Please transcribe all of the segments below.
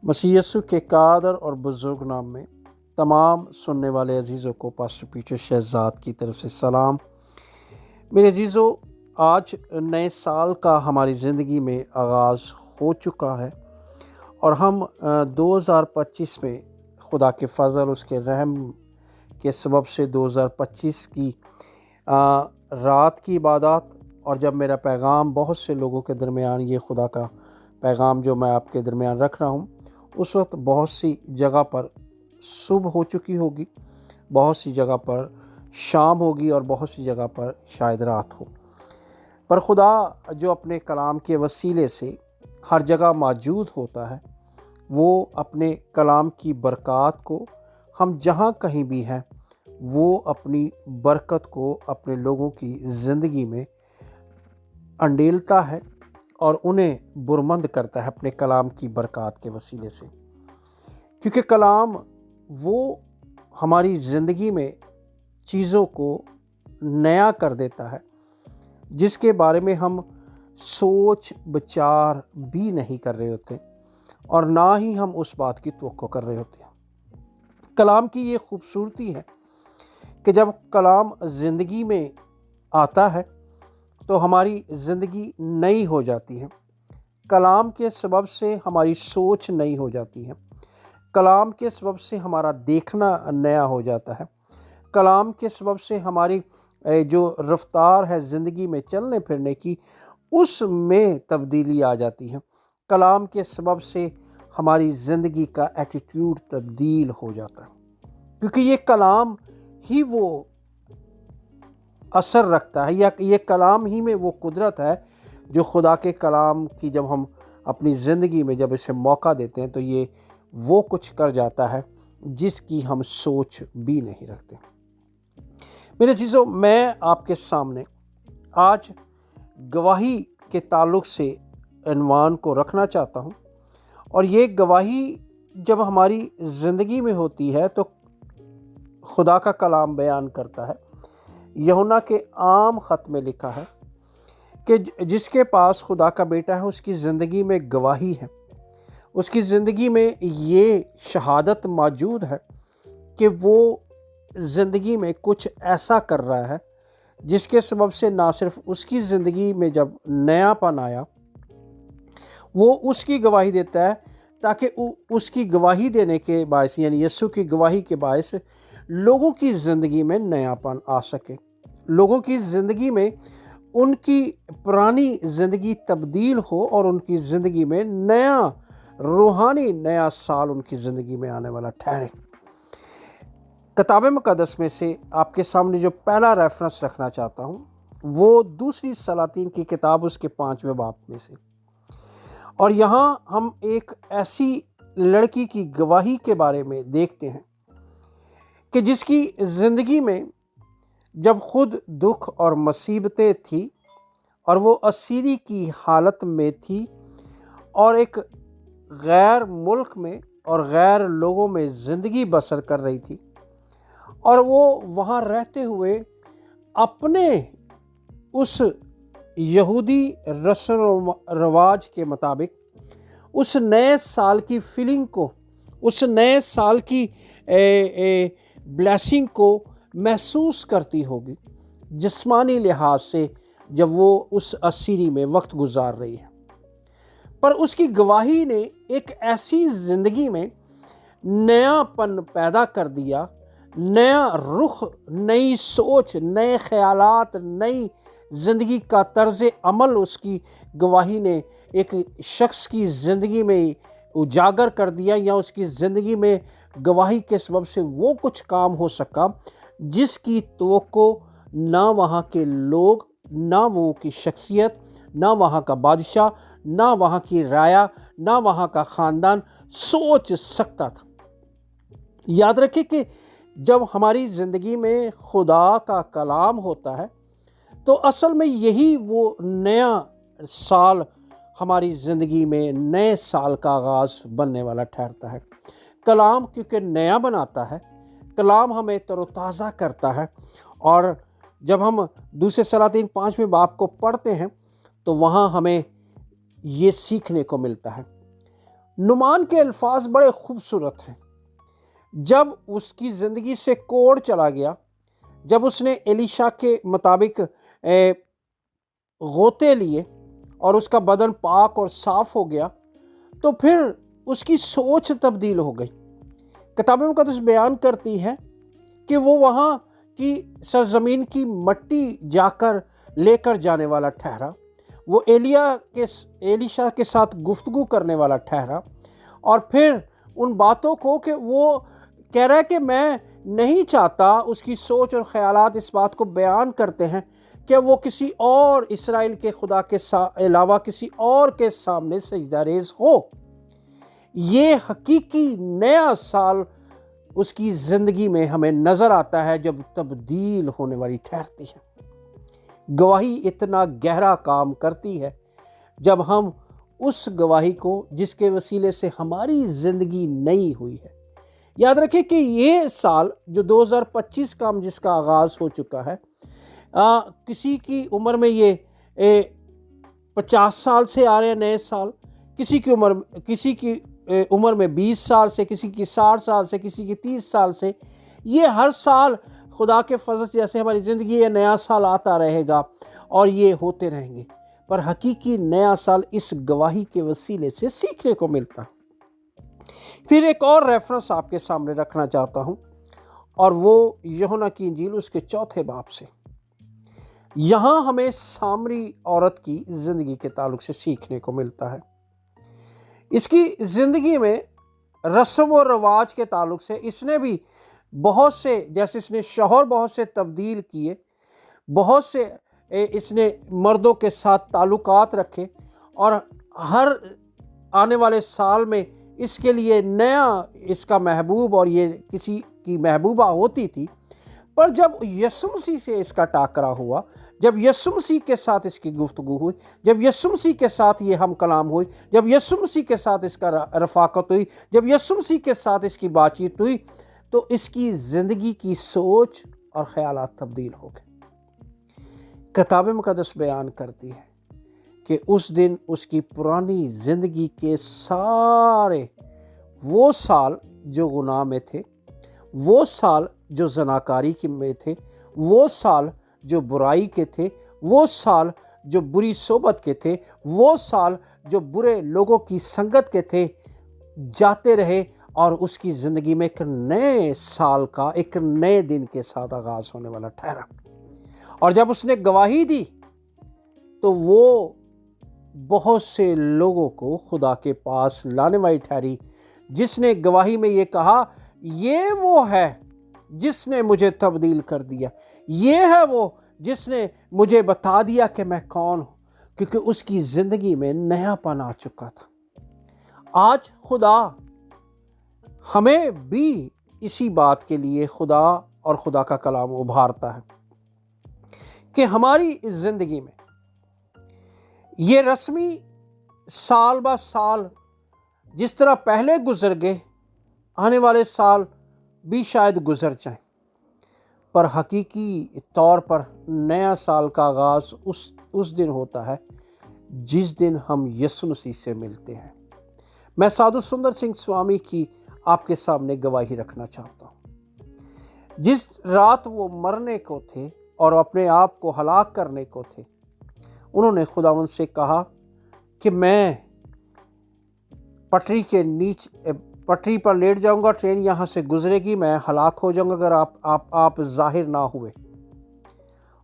مسیح یسوع کے قادر اور بزرگ نام میں تمام سننے والے عزیزوں کو پاسٹر پیٹر شہزاد کی طرف سے سلام۔ میرے عزیزوں، آج نئے سال کا ہماری زندگی میں آغاز ہو چکا ہے اور ہم 2025 میں خدا کے فضل اس کے رحم کے سبب سے 2025 کی رات کی عبادات، اور جب میرا پیغام بہت سے لوگوں کے درمیان، یہ خدا کا پیغام جو میں آپ کے درمیان رکھ رہا ہوں، اس وقت بہت سی جگہ پر صبح ہو چکی ہوگی، بہت سی جگہ پر شام ہوگی اور بہت سی جگہ پر شاید رات ہو، پر خدا جو اپنے کلام کے وسیلے سے ہر جگہ موجود ہوتا ہے، وہ اپنے کلام کی برکات کو ہم جہاں کہیں بھی ہیں، وہ اپنی برکت کو اپنے لوگوں کی زندگی میں انڈیلتا ہے اور انہیں برمند کرتا ہے اپنے کلام کی برکات کے وسیلے سے، کیونکہ کلام وہ ہماری زندگی میں چیزوں کو نیا کر دیتا ہے جس کے بارے میں ہم سوچ بچار بھی نہیں کر رہے ہوتے اور نہ ہی ہم اس بات کی توقع کر رہے ہوتے ہیں۔ کلام کی یہ خوبصورتی ہے کہ جب کلام زندگی میں آتا ہے تو ہماری زندگی نئی ہو جاتی ہے۔ کلام کے سبب سے ہماری سوچ نئی ہو جاتی ہے، کلام کے سبب سے ہمارا دیکھنا نیا ہو جاتا ہے، کلام کے سبب سے ہماری جو رفتار ہے زندگی میں چلنے پھرنے کی، اس میں تبدیلی آ جاتی ہے۔ کلام کے سبب سے ہماری زندگی کا ایٹیٹیوڈ تبدیل ہو جاتا ہے، کیونکہ یہ کلام ہی وہ اثر رکھتا ہے، یا یہ کلام ہی میں وہ قدرت ہے جو خدا کے کلام کی جب ہم اپنی زندگی میں جب اسے موقع دیتے ہیں تو یہ وہ کچھ کر جاتا ہے جس کی ہم سوچ بھی نہیں رکھتے۔ میرے عزیزوں، میں آپ کے سامنے آج گواہی کے تعلق سے عنوان کو رکھنا چاہتا ہوں، اور یہ گواہی جب ہماری زندگی میں ہوتی ہے تو خدا کا کلام بیان کرتا ہے، یوحنا کے عام خط میں لکھا ہے کہ جس کے پاس خدا کا بیٹا ہے اس کی زندگی میں گواہی ہے، اس کی زندگی میں یہ شہادت موجود ہے کہ وہ زندگی میں کچھ ایسا کر رہا ہے جس کے سبب سے نہ صرف اس کی زندگی میں جب نیا پن آیا، وہ اس کی گواہی دیتا ہے تاکہ اس کی گواہی دینے کے باعث، یعنی یسوع کی گواہی کے باعث، لوگوں کی زندگی میں نیا پن آ سکے، لوگوں کی زندگی میں ان کی پرانی زندگی تبدیل ہو اور ان کی زندگی میں نیا روحانی نیا سال ان کی زندگی میں آنے والا ٹھہرے۔ کتاب مقدس میں سے آپ کے سامنے جو پہلا ریفرنس رکھنا چاہتا ہوں وہ دوسری سلاطین کی کتاب، اس کے 5ویں باب میں سے، اور یہاں ہم ایک ایسی لڑکی کی گواہی کے بارے میں دیکھتے ہیں کہ جس کی زندگی میں جب خود دکھ اور مصیبتیں تھیں اور وہ اسیری کی حالت میں تھی اور ایک غیر ملک میں اور غیر لوگوں میں زندگی بسر کر رہی تھی، اور وہ وہاں رہتے ہوئے اپنے اس یہودی رسم و رواج کے مطابق اس نئے سال کی فیلنگ کو، اس نئے سال کی بلیسنگ کو محسوس کرتی ہوگی جسمانی لحاظ سے جب وہ اس اسیری میں وقت گزار رہی ہے، پر اس کی گواہی نے ایک ایسی زندگی میں نیا پن پیدا کر دیا، نیا رخ، نئی سوچ، نئے خیالات، نئی زندگی کا طرز عمل اس کی گواہی نے ایک شخص کی زندگی میں اجاگر کر دیا، یا اس کی زندگی میں گواہی کے سبب سے وہ کچھ کام ہو سکا جس کی توقع نہ وہاں کے لوگ، نہ وہ کی شخصیت، نہ وہاں کا بادشاہ، نہ وہاں کی رایا، نہ وہاں کا خاندان سوچ سکتا تھا۔ یاد رکھیں کہ جب ہماری زندگی میں خدا کا کلام ہوتا ہے تو اصل میں یہی وہ نیا سال ہماری زندگی میں نئے سال کا آغاز بننے والا ٹھہرتا ہے۔ کلام کیونکہ نیا بناتا ہے، کلام ہمیں تر و تازہ کرتا ہے، اور جب ہم دوسرے سلاطین 5ویں باب کو پڑھتے ہیں تو وہاں ہمیں یہ سیکھنے کو ملتا ہے۔ نعمان کے الفاظ بڑے خوبصورت ہیں۔ جب اس کی زندگی سے کوڑ چلا گیا، جب اس نے ایلیشا کے مطابق غوطے لیے اور اس کا بدن پاک اور صاف ہو گیا، تو پھر اس کی سوچ تبدیل ہو گئی۔ کتاب مقدس بیان کرتی ہے کہ وہ وہاں کی سرزمین کی مٹی جا کر لے کر جانے والا ٹھہرا، وہ ایلیشا کے ساتھ گفتگو کرنے والا ٹھہرا، اور پھر ان باتوں کو کہ وہ کہہ رہا ہے کہ میں نہیں چاہتا، اس کی سوچ اور خیالات اس بات کو بیان کرتے ہیں کہ وہ کسی اور اسرائیل کے خدا کے علاوہ کسی اور کے سامنے سجدہ ریز ہو۔ یہ حقیقی نیا سال اس کی زندگی میں ہمیں نظر آتا ہے جب تبدیل ہونے والی ٹھہرتی ہے۔ گواہی اتنا گہرا کام کرتی ہے جب ہم اس گواہی کو جس کے وسیلے سے ہماری زندگی نئی ہوئی ہے۔ یاد رکھیں کہ یہ سال جو 2025 کا جس کا آغاز ہو چکا ہے، کسی کی عمر میں یہ 50 سال سے آ رہے ہیں نئے سال، کسی کی عمر میں 20 سال سے، کسی کی 60 سال سے، کسی کی 30 سال سے۔ یہ ہر سال خدا کے فضل سے جیسے ہماری زندگی یہ نیا سال آتا رہے گا اور یہ ہوتے رہیں گے، پر حقیقی نیا سال اس گواہی کے وسیلے سے سیکھنے کو ملتا۔ پھر ایک اور ریفرنس آپ کے سامنے رکھنا چاہتا ہوں، اور وہ یوحنا کی انجیل اس کے 4 باب سے۔ یہاں ہمیں سامری عورت کی زندگی کے تعلق سے سیکھنے کو ملتا ہے۔ اس کی زندگی میں رسم و رواج کے تعلق سے اس نے بھی بہت سے، جیسے اس نے شوہر بہت سے تبدیل کیے، بہت سے اس نے مردوں کے ساتھ تعلقات رکھے، اور ہر آنے والے سال میں اس کے لیے نیا اس کا محبوب اور یہ کسی کی محبوبہ ہوتی تھی۔ پر جب یسوع مسیح سے اس کا ٹاکرا ہوا، جب یسوع مسیح کے ساتھ اس کی گفتگو ہوئی، جب یسوع مسیح کے ساتھ یہ ہم کلام ہوئی، جب یسوع مسیح کے ساتھ اس کا رفاقت ہوئی، جب یسوع مسیح کے ساتھ اس کی بات چیت ہوئی، تو اس کی زندگی کی سوچ اور خیالات تبدیل ہو گئے۔ کتاب مقدس بیان کرتی ہے کہ اس دن اس کی پرانی زندگی کے سارے وہ سال جو گناہ میں تھے، وہ سال جو زناکاری میں تھے، وہ سال جو برائی کے تھے، وہ سال جو بری صحبت کے تھے، وہ سال جو برے لوگوں کی سنگت کے تھے، جاتے رہے، اور اس کی زندگی میں ایک نئے سال کا، ایک نئے دن کے ساتھ آغاز ہونے والا ٹھہرا۔ اور جب اس نے گواہی دی تو وہ بہت سے لوگوں کو خدا کے پاس لانے والی ٹھہری، جس نے گواہی میں یہ کہا، یہ وہ ہے جس نے مجھے تبدیل کر دیا، یہ ہے وہ جس نے مجھے بتا دیا کہ میں کون ہوں، کیونکہ اس کی زندگی میں نیا پن آ چکا تھا۔ آج خدا ہمیں بھی اسی بات کے لیے خدا اور خدا کا کلام ابھارتا ہے کہ ہماری زندگی میں یہ رسمی سال با سال جس طرح پہلے گزر گئے، آنے والے سال بھی شاید گزر جائیں، پر حقیقی طور پر نیا سال کا آغاز اس دن ہوتا ہے جس دن ہم یسوع مسیح سے ملتے ہیں۔ میں سادھو سندر سنگھ سوامی کی آپ کے سامنے گواہی رکھنا چاہتا ہوں۔ جس رات وہ مرنے کو تھے اور اپنے آپ کو ہلاک کرنے کو تھے، انہوں نے خداوند سے کہا کہ میں پٹری پر لیٹ جاؤں گا، ٹرین یہاں سے گزرے گی، میں ہلاک ہو جاؤں گا اگر آپ ظاہر نہ ہوئے۔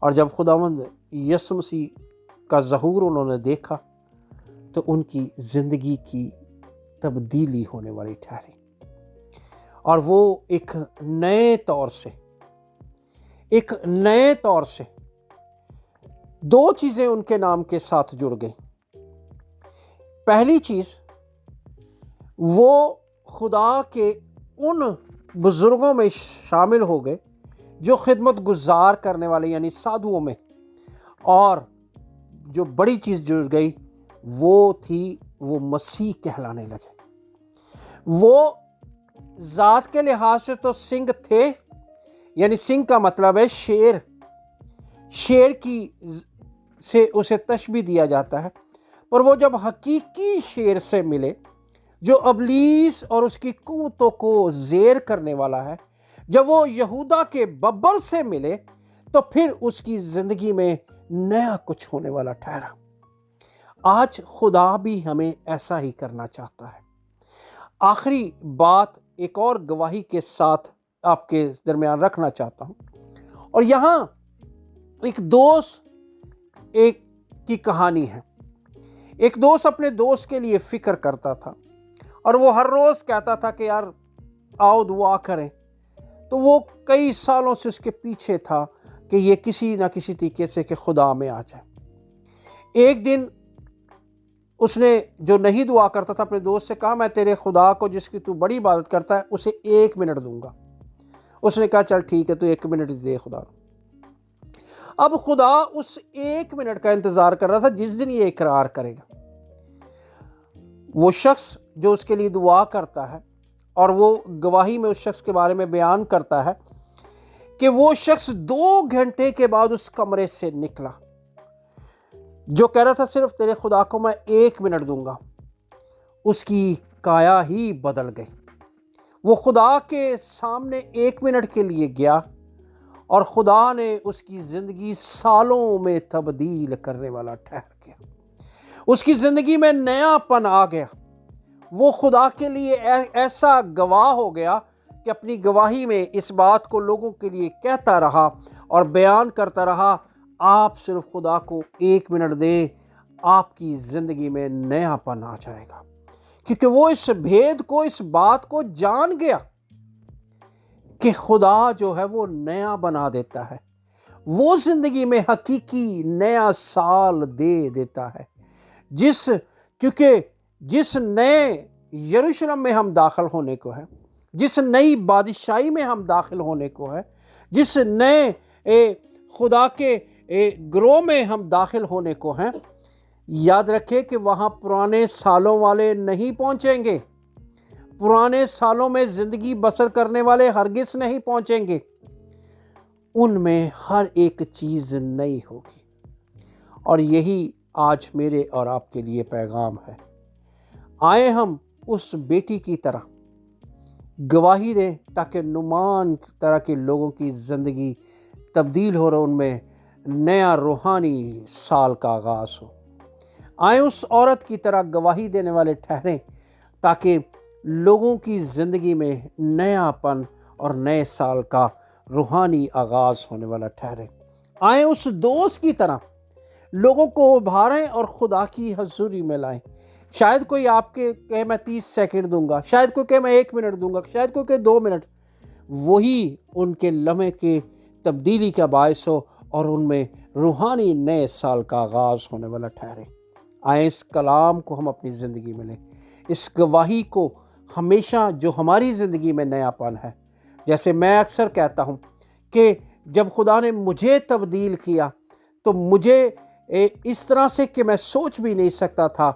اور جب خداوند یسوع مسیح کا ظہور انہوں نے دیکھا تو ان کی زندگی کی تبدیلی ہونے والی ٹھہری، اور وہ ایک نئے طور سے دو چیزیں ان کے نام کے ساتھ جڑ گئیں۔ پہلی چیز، وہ خدا کے ان بزرگوں میں شامل ہو گئے جو خدمت گزار کرنے والے یعنی سادھوؤں میں، اور جو بڑی چیز جڑ گئی وہ مسیح کہلانے لگے۔ وہ ذات کے لحاظ سے تو سنگھ تھے، یعنی سنگھ کا مطلب ہے شیر کی سے اسے تشبیہ دیا جاتا ہے، پر وہ جب حقیقی شیر سے ملے جو ابلیس اور اس کی قوتوں کو زیر کرنے والا ہے، جب وہ یہودا کے ببر سے ملے تو پھر اس کی زندگی میں نیا کچھ ہونے والا ٹھہرا۔ آج خدا بھی ہمیں ایسا ہی کرنا چاہتا ہے۔ آخری بات ایک اور گواہی کے ساتھ آپ کے درمیان رکھنا چاہتا ہوں، اور یہاں ایک دوست کی کہانی ہے۔ ایک دوست اپنے دوست کے لیے فکر کرتا تھا، اور وہ ہر روز کہتا تھا کہ یار آؤ دعا کریں۔ تو وہ کئی سالوں سے اس کے پیچھے تھا کہ یہ کسی نہ کسی طریقے سے کہ خدا میں آ جائے۔ ایک دن اس نے جو نہیں دعا کرتا تھا اپنے دوست سے کہا، میں تیرے خدا کو جس کی تو بڑی عبادت کرتا ہے اسے 1 منٹ دوں گا۔ اس نے کہا چل ٹھیک ہے، تو 1 منٹ دے خدا۔ اب خدا اس 1 منٹ کا انتظار کر رہا تھا جس دن یہ اقرار کرے گا۔ وہ شخص جو اس کے لیے دعا کرتا ہے اور وہ گواہی میں اس شخص کے بارے میں بیان کرتا ہے کہ وہ شخص 2 گھنٹے کے بعد اس کمرے سے نکلا، جو کہہ رہا تھا صرف تیرے خدا کو میں 1 منٹ دوں گا، اس کی کایا ہی بدل گئی۔ وہ خدا کے سامنے 1 منٹ کے لیے گیا اور خدا نے اس کی زندگی سالوں میں تبدیل کرنے والا ٹھہر گیا۔ اس کی زندگی میں نیا پن آ گیا۔ وہ خدا کے لیے ایسا گواہ ہو گیا کہ اپنی گواہی میں اس بات کو لوگوں کے لیے کہتا رہا اور بیان کرتا رہا، آپ صرف خدا کو 1 منٹ دیں، آپ کی زندگی میں نیا پن آ جائے گا۔ کیونکہ وہ اس بھید کو، اس بات کو جان گیا کہ خدا جو ہے وہ نیا بنا دیتا ہے، وہ زندگی میں حقیقی نیا سال دے دیتا ہے۔ کیونکہ جس نئے یروشلم میں ہم داخل ہونے کو ہے، جس نئی بادشاہی میں ہم داخل ہونے کو ہے، جس نئے خدا کے گروہ میں ہم داخل ہونے کو ہیں، یاد رکھے کہ وہاں پرانے سالوں والے نہیں پہنچیں گے۔ پرانے سالوں میں زندگی بسر کرنے والے ہرگز نہیں پہنچیں گے۔ ان میں ہر ایک چیز نئی ہوگی، اور یہی آج میرے اور آپ کے لیے پیغام ہے۔ آئے ہم اس بیٹی کی طرح گواہی دیں تاکہ نعمان طرح کے لوگوں کی زندگی تبدیل ہو اور ان میں نیا روحانی سال کا آغاز ہو۔ آئیں اس عورت کی طرح گواہی دینے والے ٹھہریں تاکہ لوگوں کی زندگی میں نیا پن اور نئے سال کا روحانی آغاز ہونے والا ٹھہرے۔ آئیں اس دوست کی طرح لوگوں کو ابھاریں اور خدا کی حضوری میں لائیں۔ شاید کوئی آپ کے کہے میں 30 سیکنڈ دوں گا، شاید کوئی کہے میں 1 منٹ دوں گا، شاید کوئی کہے 2 منٹ، وہی ان کے لمحے کے تبدیلی کا باعث ہو اور ان میں روحانی نئے سال کا آغاز ہونے والا ٹھہرے۔ آئیں اس کلام کو ہم اپنی زندگی میں لیں، اس گواہی کو ہمیشہ جو ہماری زندگی میں نیا پن ہے۔ جیسے میں اکثر کہتا ہوں کہ جب خدا نے مجھے تبدیل کیا تو مجھے اس طرح سے کہ میں سوچ بھی نہیں سکتا تھا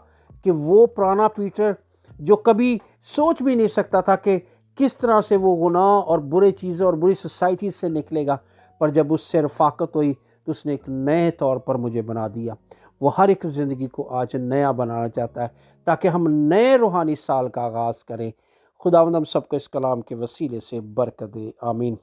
کہ وہ پرانا پیٹر جو کبھی سوچ بھی نہیں سکتا تھا کہ کس طرح سے وہ گناہ اور برے چیزیں اور بری سوسائٹی سے نکلے گا، پر جب اس سے رفاقت ہوئی تو اس نے ایک نئے طور پر مجھے بنا دیا۔ وہ ہر ایک زندگی کو آج نیا بنانا چاہتا ہے تاکہ ہم نئے روحانی سال کا آغاز کریں۔ خداوند ہم سب کو اس کلام کے وسیلے سے برکت دے، آمین۔